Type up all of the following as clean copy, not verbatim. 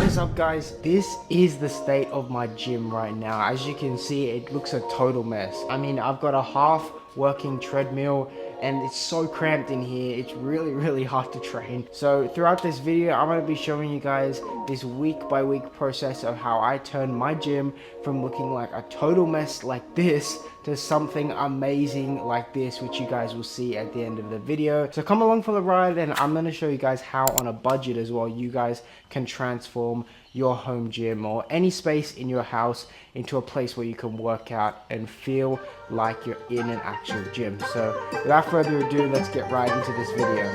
is up, guys? This is the state of my gym right now. As you can see, it looks a total mess. I mean, I've got a half working treadmill and it's so cramped in here. It's really hard to train. So throughout this video, I'm going to be showing you guys this week by week process of how I turn my gym from looking like a total mess like this to something amazing like this, which you guys will see at the end of the video. So come along for the ride, and I'm going to show you guys how on a budget as well you guys can transform your home gym or any space in your house into a place where you can work out and feel like you're in an actual gym. So without further ado, let's get right into this video.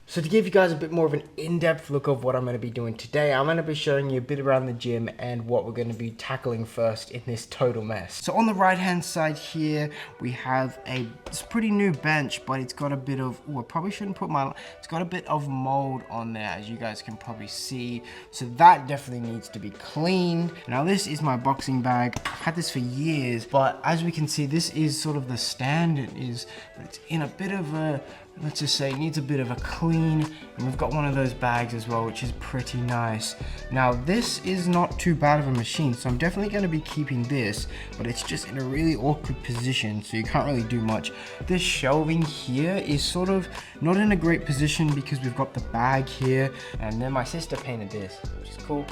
So to give you guys a bit more of an in-depth look of what I'm going to be doing today, I'm going to be showing you a bit around the gym and what we're going to be tackling first in this total mess. So on the right hand side here, we have it's a pretty new bench, but it's got a bit of, I probably shouldn't put it's got a bit of mold on there, as you guys can probably see. So that definitely needs to be cleaned. Now this is my boxing bag. I've had this for years, but as we can see, this is sort of the standard but it's in a bit of a, let's just say it needs a bit of a clean, and we've got one of those bags as well, which is pretty nice. Now this is not too bad of a machine, so I'm definitely going to be keeping this, but it's just in a really awkward position, so you can't really do much. This shelving here is sort of not in a great position because we've got the bag here, and then my sister painted this, which is cool.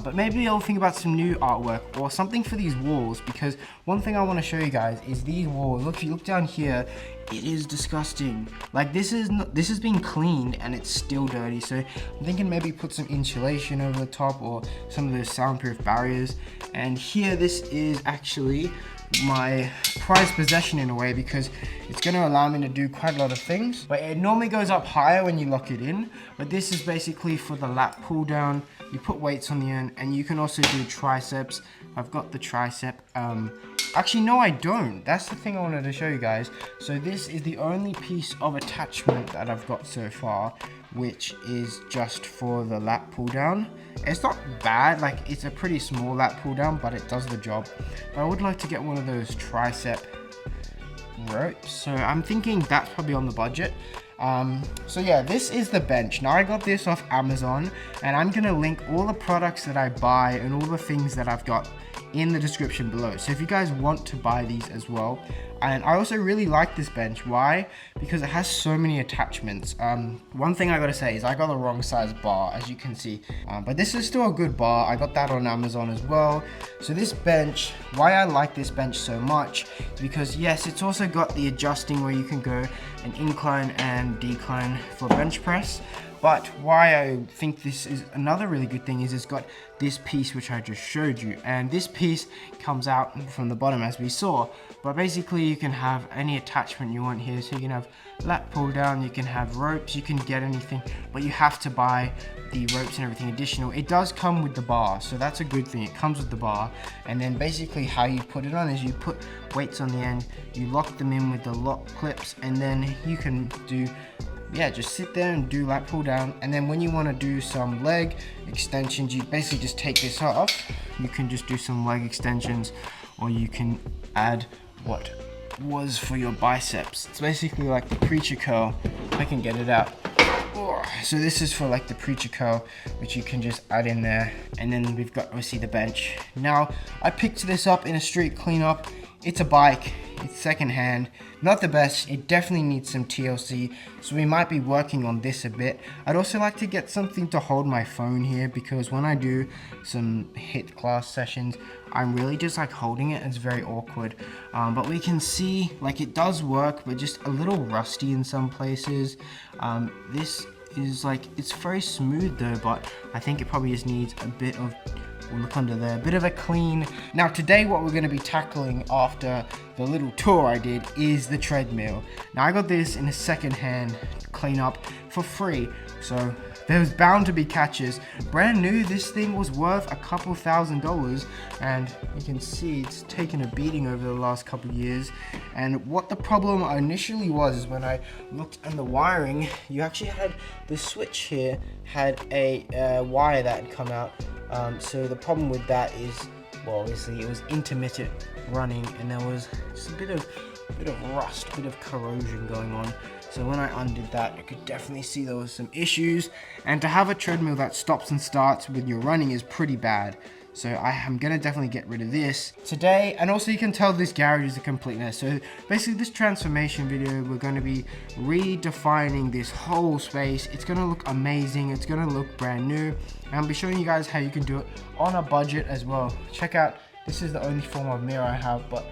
But maybe I'll think about some new artwork or something for these walls, because one thing I want to show you guys is these walls. Look, if you look down here, it is disgusting. Like this has been cleaned and it's still dirty. So I'm thinking maybe put some insulation over the top or some of those soundproof barriers. And here, this is actually my prized possession in a way, because it's going to allow me to do quite a lot of things. But it normally goes up higher when you lock it in, but this is basically for the lat pull down. You put weights on the end, and you can also do triceps. I've got the tricep. Actually, no, I don't. That's the thing I wanted to show you guys. So this is the only piece of attachment that I've got so far, which is just for the lat pull down. It's not bad, like it's a pretty small lat pull down, but it does the job. But I would like to get one of those tricep ropes, so I'm thinking that's probably on the budget. So yeah, this is the bench. Now I got this off Amazon, and I'm gonna link all the products that I buy and all the things that I've got in the description below. So if you guys want to buy these as well. And I also really like this bench. Why? Because it has so many attachments. One thing I gotta say is I got the wrong size bar, as you can see, but this is still a good bar. I got that on Amazon as well. So this bench, why I like this bench so much is because yes, it's also got the adjusting where you can go an incline and decline for bench press. But why I think this is another really good thing is it's got this piece which I just showed you, and this piece comes out from the bottom as we saw. But basically you can have any attachment you want here, so you can have lat pull down, you can have ropes, you can get anything, but you have to buy the ropes and everything additional. It does come with the bar, so that's a good thing. It comes with the bar, and then basically how you put it on is you put weights on the end, you lock them in with the lock clips, and then you can do, yeah, just sit there and do lat pull down. And then when you want to do some leg extensions, you basically just take this off. You can just do some leg extensions, or you can add what was for your biceps. It's basically like the preacher curl. I can get it out. So this is for like the preacher curl, which you can just add in there. And then we've got obviously the bench. Now I picked this up in a street cleanup. It's a bike, it's secondhand, not the best. It definitely needs some TLC, so we might be working on this a bit. I'd also like to get something to hold my phone here, because when I do some HIIT class sessions, I'm really just like holding it. It's very awkward, but we can see like it does work, but just a little rusty in some places. This is like, it's very smooth though, but I think it probably just needs a bit of, we'll look under there, a bit of a clean. Now today what we're going to be tackling after the little tour I did is the treadmill. Now I got this in a second-hand cleanup for free, so there's bound to be catches. Brand new, this thing was worth a couple $1,000s, and you can see it's taken a beating over the last couple years. And what the problem initially was is when I looked at the wiring, you actually had the switch here had a wire that had come out. So the problem with that is, well, obviously it was intermittent running, and there was just a bit of rust, a bit of corrosion going on. So when I undid that, you could definitely see there was some issues. And to have a treadmill that stops and starts when you're running is pretty bad. So I am gonna definitely get rid of this today. And also you can tell this garage is a complete mess. So basically this transformation video, we're gonna be redefining this whole space. It's gonna look amazing. It's gonna look brand new. And I'll be showing you guys how you can do it on a budget as well. Check out, this is the only form of mirror I have, but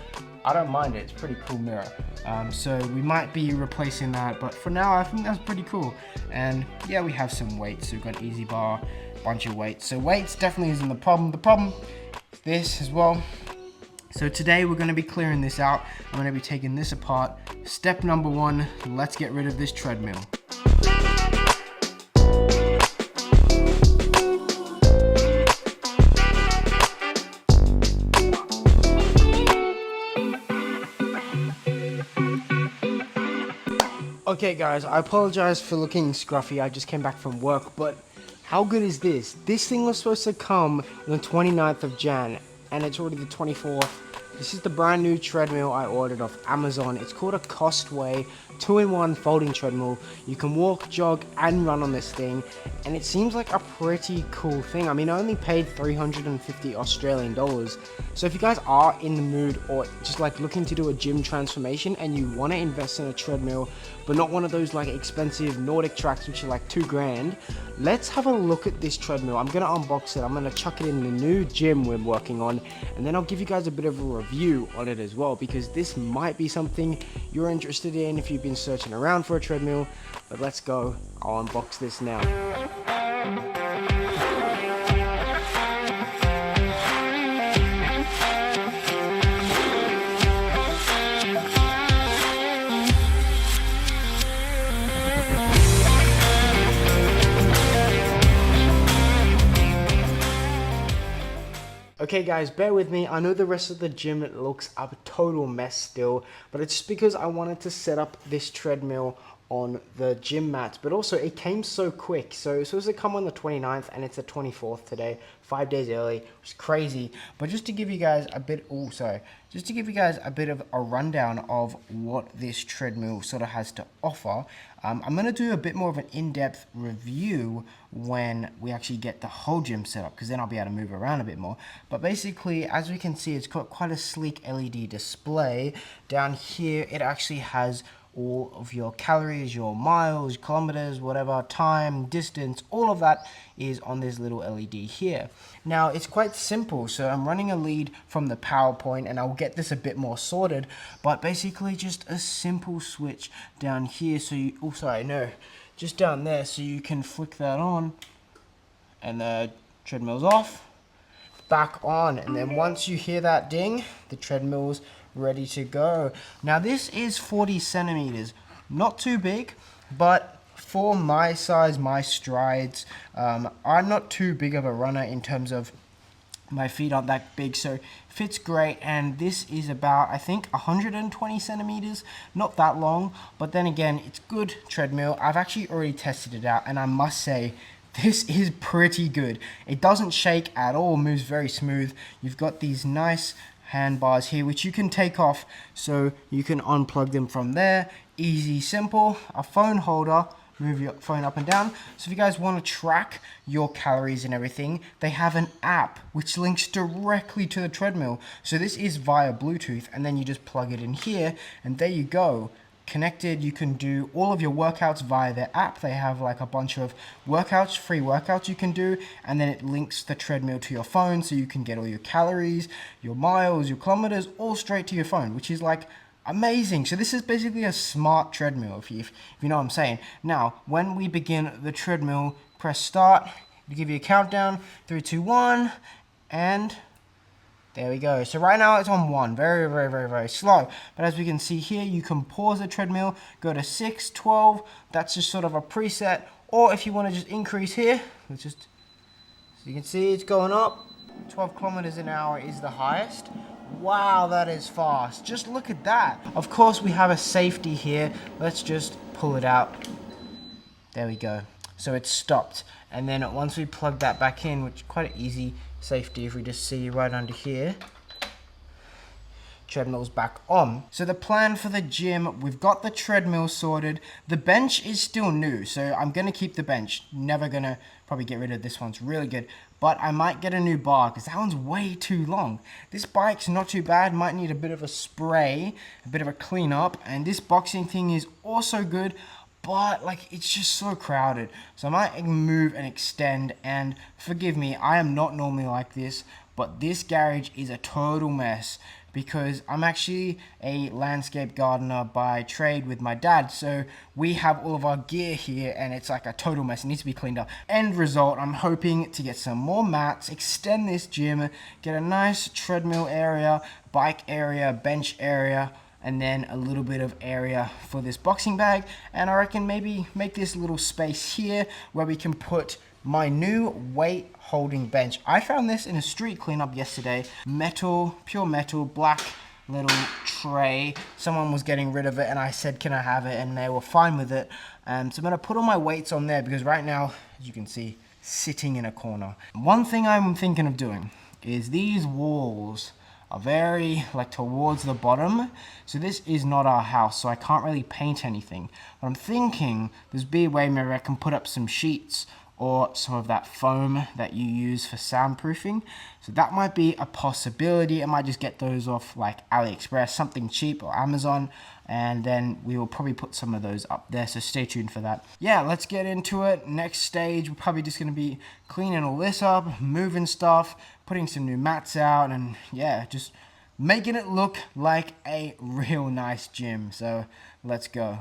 I don't mind it. It's a pretty cool mirror. So we might be replacing that, but for now I think that's pretty cool. And yeah, we have some weights. So we've got easy bar, bunch of weights. So weights definitely isn't the problem. The problem is this as well. So today we're going to be clearing this out. I'm going to be taking this apart. Step number 1, let's get rid of this treadmill. Okay guys, I apologize for looking scruffy. I just came back from work, but how good is this? This thing was supposed to come on the 29th of Jan, and it's already the 24th. This is the brand new treadmill I ordered off Amazon. It's called a Costway 2-in-1 folding treadmill. You can walk, jog, and run on this thing, and it seems like a pretty cool thing. I mean, I only paid 350 Australian dollars. So if you guys are in the mood or just like looking to do a gym transformation and you want to invest in a treadmill, but not one of those like expensive Nordic tracks which are like $2,000, let's have a look at this treadmill. I'm gonna unbox it. I'm gonna chuck it in the new gym we're working on, and then I'll give you guys a bit of a review on it as well, because this might be something you're interested in if you've been searching around for a treadmill. But let's go. I'll unbox this now. Okay guys, bear with me. I know the rest of the gym looks a total mess still, but it's just because I wanted to set up this treadmill on the gym mats, but also it came so quick. So it's supposed to come on the 29th and it's the 24th today, 5 days early, which is crazy. But just to give you guys a bit, just to give you guys a bit of a rundown of what this treadmill sort of has to offer, I'm going to do a bit more of an in-depth review when we actually get the whole gym set up, because then I'll be able to move around a bit more. But basically, as we can see, it's got quite a sleek LED display. Down here, it actually has all of your calories, your miles, kilometers, whatever, time, distance, all of that is on this little LED here. Now, it's quite simple. So I'm running a lead from the PowerPoint, and I'll get this a bit more sorted, but basically just a simple switch down here. So you, oh, sorry, no, just down there. So you can flick that on and the treadmill's off, back on. And then once you hear that ding, the treadmill's ready to go. Now this is 40 centimeters, not too big, but for my size, my strides, I'm not too big of a runner in terms of my feet aren't that big, so fits great. And this is about, I think, 120 centimeters, not that long, but then again, it's good treadmill. I've actually already tested it out, and I must say, this is pretty good. It doesn't shake at all, moves very smooth. You've got these nice handbars here which you can take off, so you can unplug them from there. Easy, simple. A phone holder, move your phone up and down. So if you guys want to track your calories and everything, they have an app which links directly to the treadmill. So this is via Bluetooth, and then you just plug it in here, and there you go, connected. You can do all of your workouts via their app. They have like a bunch of workouts, free workouts you can do, and then it links the treadmill to your phone, so you can get all your calories, your miles, your kilometers, all straight to your phone, which is like amazing. So this is basically a smart treadmill, if you know what I'm saying. Now, when we begin the treadmill, press start. It'll give you a countdown, 3, 2, 1, and there we go. So right now it's on 1. Very, very, very, very slow. But as we can see here, you can pause the treadmill, go to 6, 12. That's just sort of a preset. Or if you want to just increase here, let's just, so you can see it's going up. 12 kilometers an hour is the highest. Wow, that is fast. Just look at that. Of course, we have a safety here. Let's just pull it out. There we go. So it's stopped. And then once we plug that back in, which is quite an easy safety, if we just see right under here, treadmills back on. So the plan for the gym, we've got the treadmill sorted. The bench is still new, so I'm gonna keep the bench. Never gonna probably get rid of this one's really good. But I might get a new bar because that one's way too long. This bike's not too bad, might need a bit of a spray, a bit of a clean up. And this boxing thing is also good, but like it's just so crowded. So I might move and extend, and forgive me, I am not normally like this, but this garage is a total mess because I'm actually a landscape gardener by trade with my dad. So we have all of our gear here and it's like a total mess. It needs to be cleaned up. End result, I'm hoping to get some more mats, extend this gym, get a nice treadmill area, bike area, bench area, and then a little bit of area for this boxing bag. And I reckon maybe make this little space here where we can put my new weight holding bench. I found this in a street cleanup yesterday. Metal, pure metal, black little tray. Someone was getting rid of it and I said, can I have it? And they were fine with it. So I'm gonna put all my weights on there because right now, as you can see, sitting in a corner. One thing I'm thinking of doing is these walls are very like towards the bottom. So this is not our house, so I can't really paint anything. But I'm thinking there's be a way maybe I can put up some sheets or some of that foam that you use for soundproofing. So that might be a possibility. I might just get those off like AliExpress, something cheap, or Amazon, and then we will probably put some of those up there, so stay tuned for that. Yeah, let's get into it. Next stage, we're probably just gonna be cleaning all this up, moving stuff, putting some new mats out, and yeah, just making it look like a real nice gym. So let's go.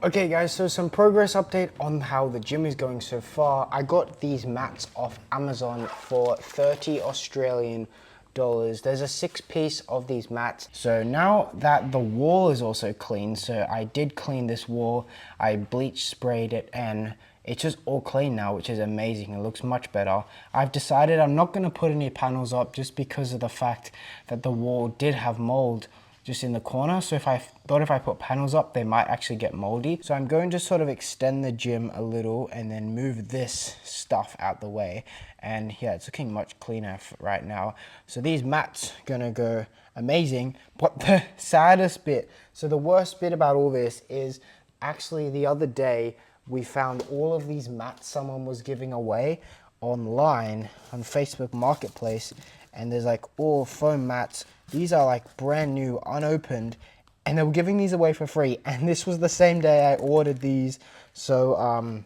Okay guys, so some progress update on how the gym is going so far. I got these mats off Amazon for 30 Australian dollars. There's a 6-piece of these mats. So now that the wall is also clean, so I did clean this wall, I bleach sprayed it, and it's just all clean now, which is amazing. It looks much better. I've decided I'm not going to put any panels up just because of the fact that the wall did have mold just in the corner. So if I put panels up, they might actually get moldy. So I'm going to sort of extend the gym a little and then move this stuff out the way. And yeah, it's looking much cleaner right now. So these mats gonna go amazing. But the saddest bit, so the worst bit about all this is actually the other day, we found all of these mats someone was giving away online on Facebook Marketplace. And there's like all foam mats. These are like brand new, unopened, and they were giving these away for free. And this was the same day I ordered these. So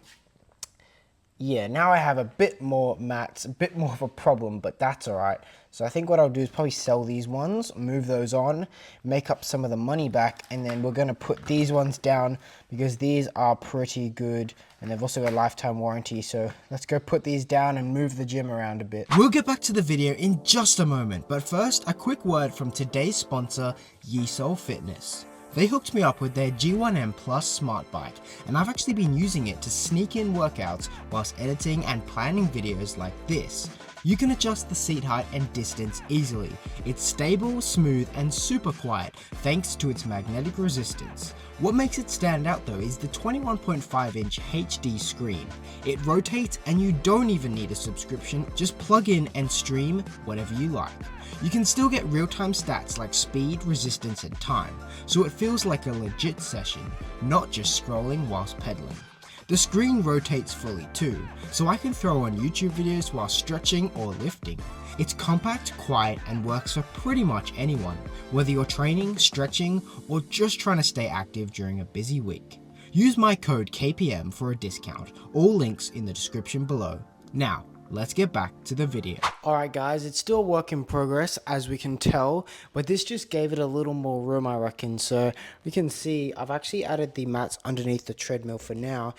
yeah, now I have a bit more mats, a bit more of a problem, but that's all right. So I think what I'll do is probably sell these ones, move those on, make up some of the money back, and then we're gonna put these ones down because these are pretty good and they've also got a lifetime warranty. So let's go put these down and move the gym around a bit. We'll get back to the video in just a moment, but first a quick word from today's sponsor, Yeesole Fitness. They hooked me up with their G1M Plus smart bike, and I've actually been using it to sneak in workouts whilst editing and planning videos like this. You can adjust the seat height and distance easily. It's stable, smooth, and super quiet thanks to its magnetic resistance. What makes it stand out though is the 21.5-inch HD screen. It rotates and you don't even need a subscription, just plug in and stream whatever you like. You can still get real-time stats like speed, resistance, and time, so it feels like a legit session, not just scrolling whilst pedaling. The screen rotates fully too, so I can throw on YouTube videos while stretching or lifting. It's compact, quiet, and works for pretty much anyone, whether you're training, stretching, or just trying to stay active during a busy week. Use my code KPM for a discount, all links in the description below. Now, let's get back to the video. Alright guys, it's still a work in progress as we can tell, but this just gave it a little more room I reckon. So we can see I've actually added the mats underneath the treadmill for now.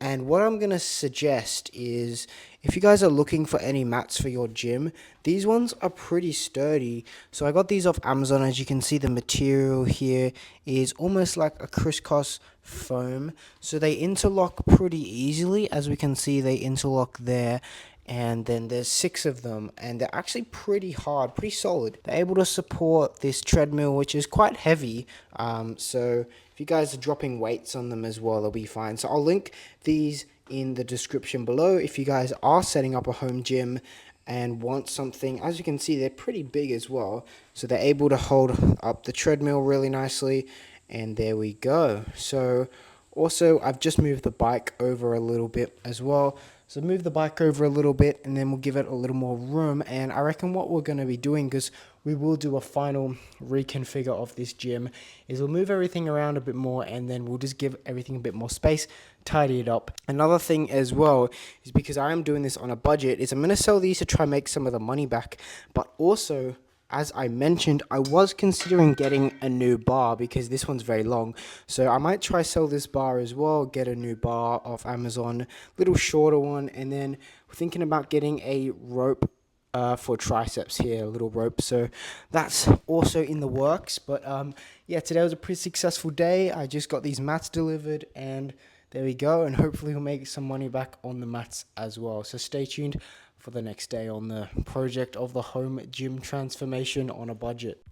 And what I'm going to suggest is, if you guys are looking for any mats for your gym, these ones are pretty sturdy. So I got these off Amazon. As you can see, the material here is almost like a crisscross foam. So they interlock pretty easily. As we can see, they interlock there. And then there's 6 of them, and they're actually pretty hard, pretty solid. They're able to support this treadmill, which is quite heavy. So if you guys are dropping weights on them as well, they'll be fine. So I'll link these in the description below if you guys are setting up a home gym and want something. As you can see, they're pretty big as well, so they're able to hold up the treadmill really nicely. And there we go. So also, I've just moved the bike over a little bit as well. So move the bike over a little bit, and then we'll give it a little more room. And I reckon what we're going to be doing, because we will do a final reconfigure of this gym, is we'll move everything around a bit more, and then we'll just give everything a bit more space, tidy it up. Another thing as well is, because I am doing this on a budget, is I'm going to sell these to try and make some of the money back. But also, as I mentioned, I was considering getting a new bar because this one's very long. So I might try sell this bar as well, get a new bar off Amazon, little shorter one. And then we're thinking about getting a rope for triceps here, a little rope. So that's also in the works. But yeah, today was a pretty successful day. I just got these mats delivered, and there we go. And hopefully we'll make some money back on the mats as well. So stay tuned for the next day on the project of the home gym transformation on a budget.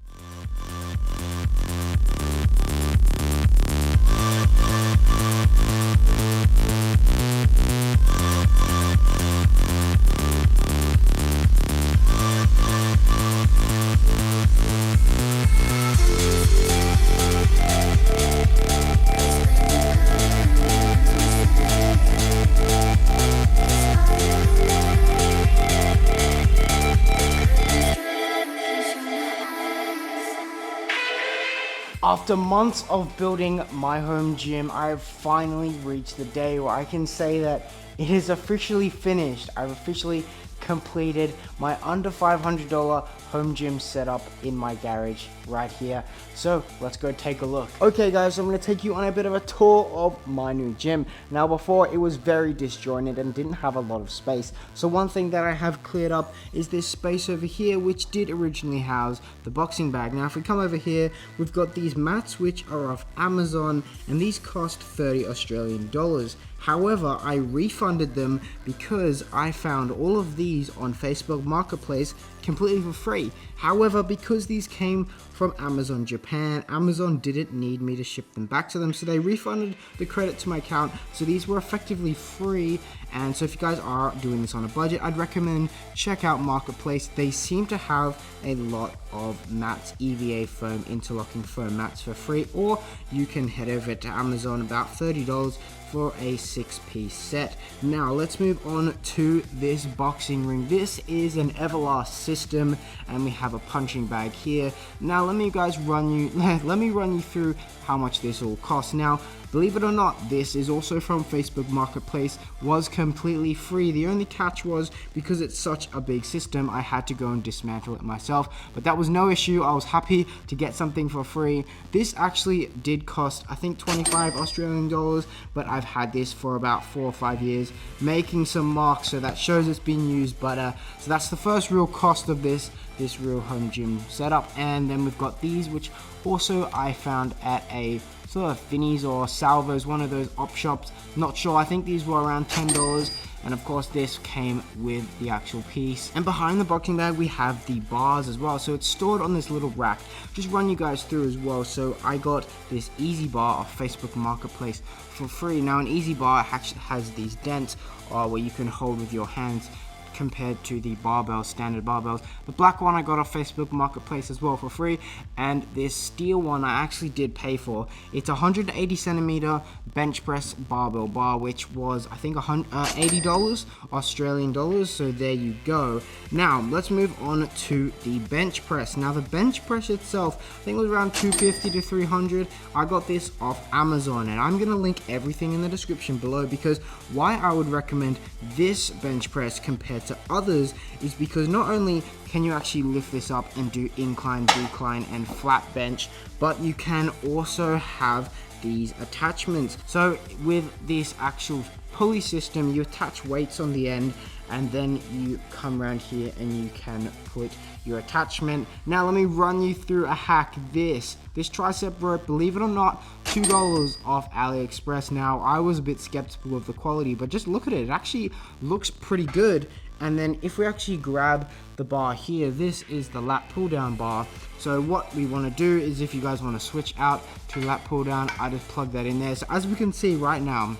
After months of building my home gym, I have finally reached the day where I can say that it is officially finished. I've officially completed my under $500 home gym setup in my garage right here. So let's go take a look. Okay guys, so I'm going to take you on a bit of a tour of my new gym. Now before, it was very disjointed and didn't have a lot of space. So one thing that I have cleared up is this space over here, which did originally house the boxing bag. Now if we come over here, we've got these mats which are off Amazon, and these cost 30 Australian dollars. However, I refunded them because I found all of these on Facebook Marketplace completely for free. However, because these came from Amazon Japan, Amazon didn't need me to ship them back to them, so they refunded the credit to my account. So these were effectively free. And so if you guys are doing this on a budget, I'd recommend check out Marketplace. They seem to have a lot of mats, EVA foam, interlocking foam mats for free, or you can head over to Amazon, about $30 for a 6-piece set. Now let's move on to this boxing ring. This is an Everlast system, and we have a punching bag here. Now let me run you through how much this all costs. Now, believe it or not, this is also from Facebook Marketplace, was completely free. The only catch was, because it's such a big system, I had to go and dismantle it myself, but that was no issue. I was happy to get something for free. This actually did cost, I think, 25 Australian dollars, but I've had this for about 4 or 5 years, making some marks, so that shows it's been used. But so that's the first real cost of this real home gym setup. And then we've got these, which also I found at a sort of Finnies or Salvos, one of those op shops, not sure. I think these were around $10, and of course this came with the actual piece. And behind the boxing bag we have the bars as well, so it's stored on this little rack. Just run you guys through as well. So I got this easy bar off Facebook Marketplace for free. Now an easy bar actually has these dents where you can hold with your hands, compared to the barbells, standard barbells. The black one I got off Facebook Marketplace as well for free, and this steel one I actually did pay for. It's a 180 centimeter bench press barbell bar, which was I think $80 Australian dollars. So there you go. Now let's move on to the bench press. Now the bench press itself, I think it was around $250 to $300. I got this off Amazon, and I'm gonna link everything in the description below, because why I would recommend this bench press compared compared to others is because not only can you actually lift this up and do incline, decline, and flat bench, but you can also have these attachments. So with this actual pulley system, you attach weights on the end, and then you come around here and you can put your attachment. Now let me run you through a hack. This tricep rope, believe it or not, $2 off AliExpress. Now I was a bit skeptical of the quality, but just look at it, it actually looks pretty good. And then if we actually grab the bar here, this is the lat pull down bar. So what we want to do is, if you guys want to switch out to lat pull down, I just plug that in there. So as we can see right now,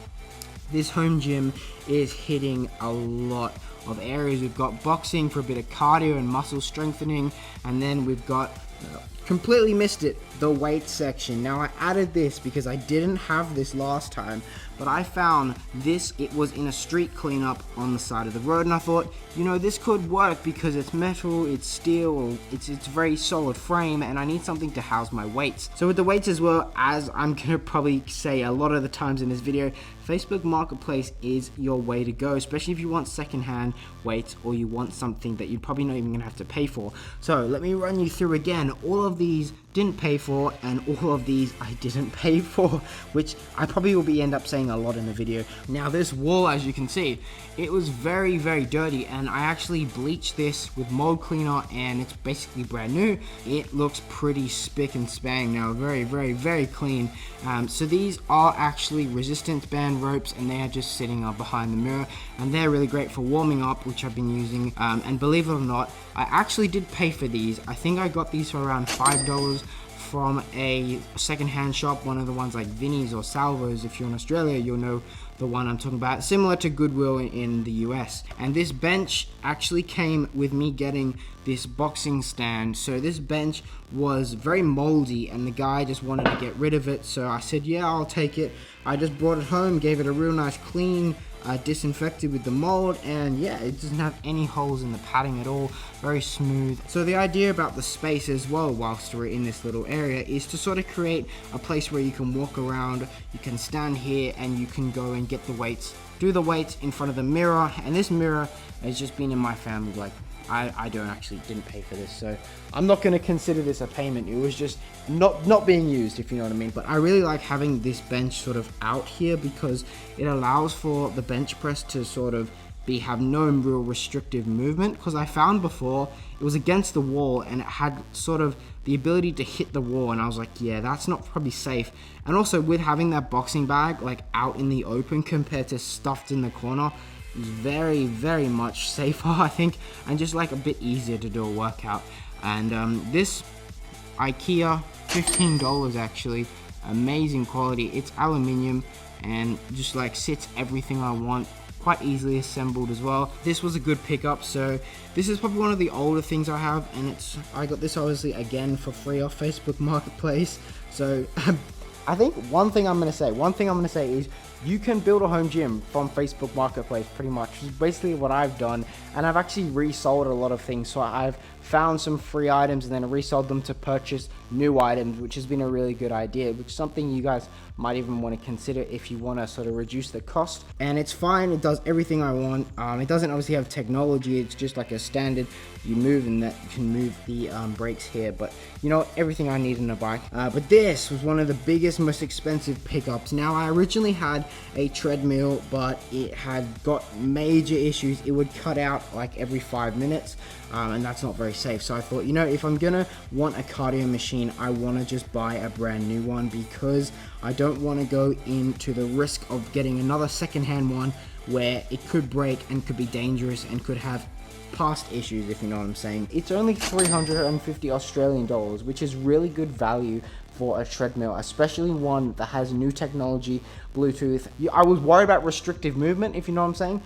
this home gym is hitting a lot of areas. We've got boxing for a bit of cardio and muscle strengthening, and then we've got, completely missed it, the weight section. Now I added this because I didn't have this last time, but I found this, it was in a street cleanup on the side of the road, and I thought, you know, this could work because it's metal, it's steel, it's very solid frame, and I need something to house my weights. So with the weights as well, as I'm gonna probably say a lot of the times in this video, Facebook Marketplace is your way to go, especially if you want secondhand weights or you want something that you're probably not even gonna have to pay for. So let me run you through again. All of these didn't pay for, and all of these I didn't pay for, which I probably will end up saying a lot in the video. Now this wall, as you can see, it was very dirty, and I actually bleached this with mold cleaner, and it's basically brand new. It looks pretty spick and span now, very clean. So these are actually resistance band ropes, and they are just sitting up behind the mirror, and they're really great for warming up, which I've been using. And believe it or not, I actually did pay for these. I think I got these for around $5 from a secondhand shop, one of the ones like Vinnie's or Salvo's. If you're in Australia, you'll know the one I'm talking about, similar to Goodwill in the US. And this bench actually came with me getting this boxing stand. So this bench was very moldy, and the guy just wanted to get rid of it, so I said, yeah, I'll take it. I just brought it home, gave it a real nice clean, disinfected with the mold, and yeah, it doesn't have any holes in the padding at all, very smooth. So the idea about the space as well, whilst we're in this little area, is to sort of create a place where you can walk around, you can stand here, and you can go and get the weights, do the weights in front of the mirror. And this mirror has just been in my family, like, I didn't pay for this, so I'm not going to consider this a payment. It was just not being used, if you know what I mean. But I really like having this bench sort of out here because it allows for the bench press to sort of have no real restrictive movement, because I found before it was against the wall and it had sort of the ability to hit the wall, and I was like, yeah, that's not probably safe. And also with having that boxing bag like out in the open compared to stuffed in the corner, is very much safer, I think, and just like a bit easier to do a workout. And this IKEA, $15 actually, amazing quality. It's aluminium and just like sits everything I want, quite easily assembled as well. This was a good pickup. So this is probably one of the older things I have, and I got this obviously again for free off Facebook Marketplace. So I think one thing I'm gonna say is you can build a home gym from Facebook Marketplace pretty much, which is basically what I've done. And I've actually resold a lot of things. So I've found some free items and then resold them to purchase new items, which has been a really good idea, which is something you guys might even want to consider if you want to sort of reduce the cost. And it's fine, it does everything I want. It doesn't obviously have technology, it's just like a standard, you move and that you can move the brakes here, but you know, everything I need in a bike. But this was one of the biggest, most expensive pickups. Now I originally had a treadmill, but it had got major issues. It would cut out like every 5 minutes, and that's not very safe. So I thought, you know, if I'm gonna want a cardio machine, I want to just buy a brand new one, because I don't want to go into the risk of getting another secondhand one where it could break and could be dangerous and could have past issues, if you know what I'm saying. It's only 350 Australian dollars, which is really good value for a treadmill, especially one that has new technology, Bluetooth. I was worried about restrictive movement, if you know what I'm saying,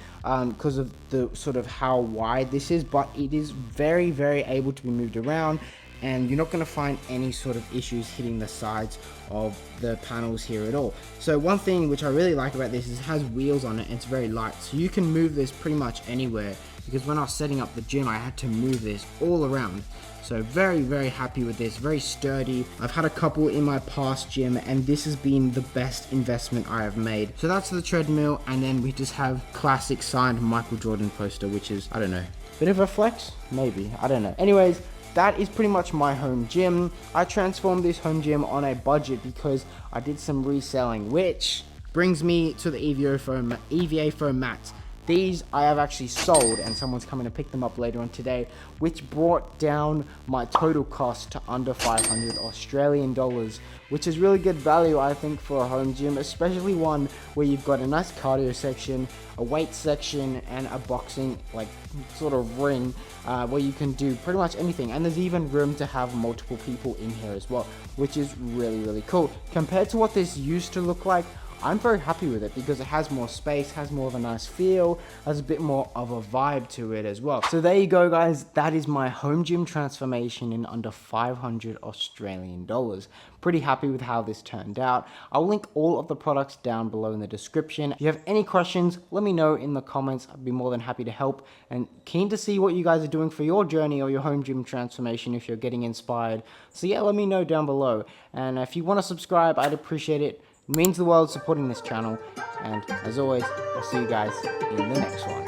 because of the sort of how wide this is, but it is very able to be moved around, and you're not going to find any sort of issues hitting the sides of the panels here at all. So one thing which I really like about this is it has wheels on it and it's very light, so you can move this pretty much anywhere. because when I was setting up the gym, I had to move this all around. So very, very happy with this, very sturdy. I've had a couple in my past gym and this has been the best investment I have made. So that's the treadmill, and then we just have classic signed Michael Jordan poster, which is, I don't know, bit of a flex? Maybe, I don't know. Anyways, that is pretty much my home gym. I transformed this home gym on a budget because I did some reselling, which brings me to the EVA foam mats. These I have actually sold and someone's coming to pick them up later on today, which brought down my total cost to under 500 Australian dollars, which is really good value, I think, for a home gym, especially one where you've got a nice cardio section, a weight section, and a boxing like sort of ring where you can do pretty much anything. And there's even room to have multiple people in here as well, which is really, really cool. Compared to what this used to look like, I'm very happy with it because it has more space, has more of a nice feel, has a bit more of a vibe to it as well. So there you go, guys. That is my home gym transformation in under 500 Australian dollars. Pretty happy with how this turned out. I'll link all of the products down below in the description. If you have any questions, let me know in the comments. I'd be more than happy to help and keen to see what you guys are doing for your journey or your home gym transformation if you're getting inspired. So yeah, let me know down below. And if you want to subscribe, I'd appreciate it. It means the world supporting this channel, and as always, I'll see you guys in the next one.